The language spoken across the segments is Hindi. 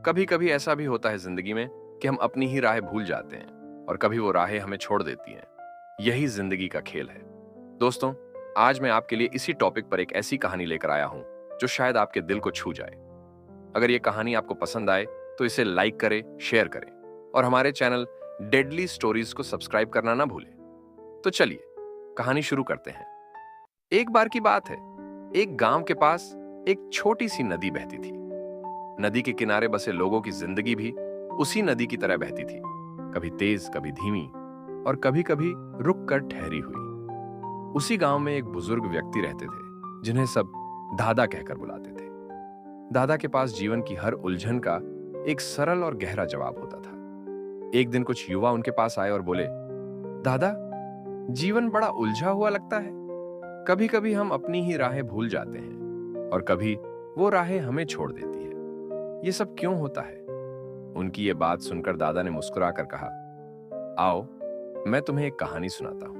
कभी कभी ऐसा भी होता है जिंदगी में कि हम अपनी ही राहें भूल जाते हैं और कभी वो राहें हमें छोड़ देती हैं। यही जिंदगी का खेल है। दोस्तों, आज मैं आपके लिए इसी टॉपिक पर एक ऐसी कहानी लेकर आया हूं जो शायद आपके दिल को छू जाए। अगर ये कहानी आपको पसंद आए तो इसे लाइक करें, शेयर करें और हमारे चैनल डेडली स्टोरीज को सब्सक्राइब करना ना भूलें। तो चलिए कहानी शुरू करते हैं। एक बार की बात है, एक गांव के पास एक छोटी सी नदी बहती थी। नदी के किनारे बसे लोगों की जिंदगी भी उसी नदी की तरह बहती थी, कभी तेज, कभी धीमी और कभी कभी रुक कर ठहरी हुई। उसी गांव में एक बुजुर्ग व्यक्ति रहते थे जिन्हें सब दादा कहकर बुलाते थे। दादा के पास जीवन की हर उलझन का एक सरल और गहरा जवाब होता था। एक दिन कुछ युवा उनके पास आए और बोले, दादा, जीवन बड़ा उलझा हुआ लगता है। कभी कभी हम अपनी ही राहें भूल जाते हैं और कभी वो राहें हमें छोड़ देती है। ये सब क्यों होता है? उनकी ये बात सुनकर दादा ने मुस्कुराकर कहा, आओ मैं तुम्हें एक कहानी सुनाता हूं।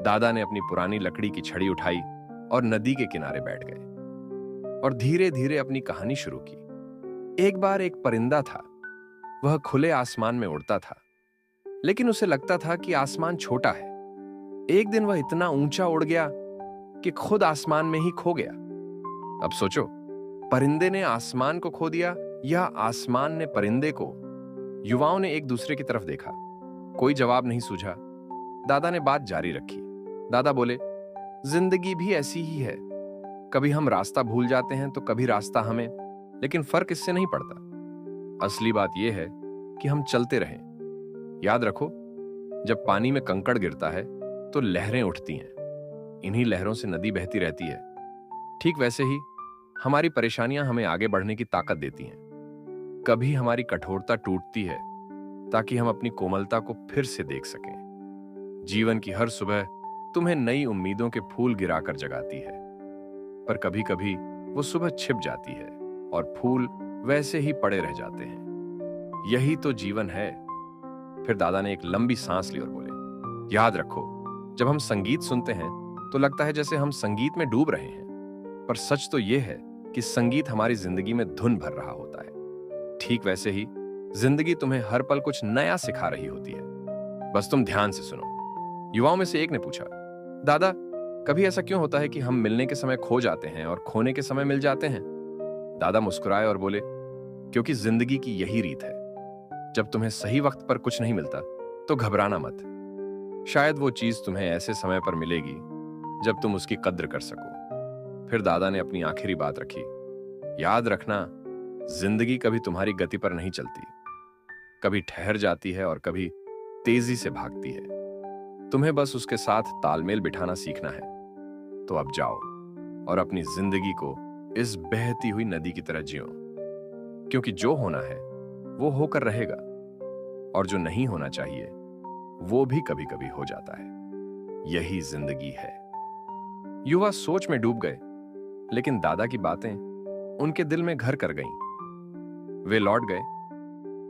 दादा ने अपनी पुरानी लकड़ी की छड़ी उठाई और नदी के किनारे बैठ गए और धीरे धीरे अपनी कहानी शुरू की। एक बार एक परिंदा था। वह खुले आसमान में उड़ता था, लेकिन उसे लगता था कि आसमान छोटा है। एक दिन वह इतना ऊंचा उड़ गया कि खुद आसमान में ही खो गया। अब सोचो, परिंदे ने आसमान को खो दिया या आसमान ने परिंदे को? युवाओं ने एक दूसरे की तरफ देखा। कोई जवाब नहीं सूझा। दादा ने बात जारी रखी। दादा बोले, जिंदगी भी ऐसी ही है। कभी हम रास्ता भूल जाते हैं तो कभी रास्ता हमें, लेकिन फर्क इससे नहीं पड़ता। असली बात यह है कि हम चलते रहें। याद रखो, जब पानी में कंकड़ गिरता है तो लहरें उठती हैं। इन्हीं लहरों से नदी बहती रहती है। ठीक वैसे ही हमारी परेशानियां हमें आगे बढ़ने की ताकत देती हैं। कभी हमारी कठोरता टूटती है ताकि हम अपनी कोमलता को फिर से देख सकें। जीवन की हर सुबह तुम्हें नई उम्मीदों के फूल गिराकर जगाती है, पर कभी कभी वो सुबह छिप जाती है और फूल वैसे ही पड़े रह जाते हैं। यही तो जीवन है। फिर दादा ने एक लंबी सांस ली और बोले, याद रखो, जब हम संगीत सुनते हैं तो लगता है जैसे हम संगीत में डूब रहे हैं, पर सच तो यह है कि संगीत हमारी जिंदगी में धुन भर रहा होता है। ठीक वैसे ही जिंदगी तुम्हें हर पल कुछ नया सिखा रही होती है। बस तुम ध्यान से सुनो। युवाओं में से एक ने पूछा, दादा, कभी ऐसा क्यों होता है कि हम मिलने के समय खो जाते हैं और खोने के समय मिल जाते हैं? दादा मुस्कुराए और बोले, क्योंकि जिंदगी की यही रीत है। जब तुम्हें सही वक्त पर कुछ नहीं मिलता तो घबराना मत। शायद वो चीज तुम्हें ऐसे समय पर मिलेगी जब तुम उसकी कद्र कर सको। फिर दादा ने अपनी आखिरी बात रखी, याद रखना, जिंदगी कभी तुम्हारी गति पर नहीं चलती। कभी ठहर जाती है और कभी तेजी से भागती है। तुम्हें बस उसके साथ तालमेल बिठाना सीखना है। तो अब जाओ और अपनी जिंदगी को इस बहती हुई नदी की तरह जियो, क्योंकि जो होना है वो होकर रहेगा और जो नहीं होना चाहिए वो भी कभी कभी हो जाता है। यही जिंदगी है। युवा सोच में डूब गए, लेकिन दादा की बातें उनके दिल में घर कर गईं। वे लौट गए,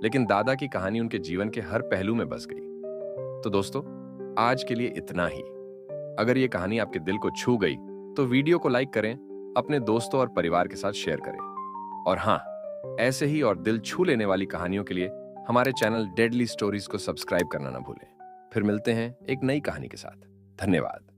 लेकिन दादा की कहानी उनके जीवन के हर पहलू में बस गई। तो दोस्तों, आज के लिए इतना ही। अगर ये कहानी आपके दिल को छू गई तो वीडियो को लाइक करें, अपने दोस्तों और परिवार के साथ शेयर करें। और हाँ, ऐसे ही और दिल छू लेने वाली कहानियों के लिए हमारे चैनल डेडली स्टोरीज को सब्सक्राइब करना ना भूलें। फिर मिलते हैं एक नई कहानी के साथ। धन्यवाद।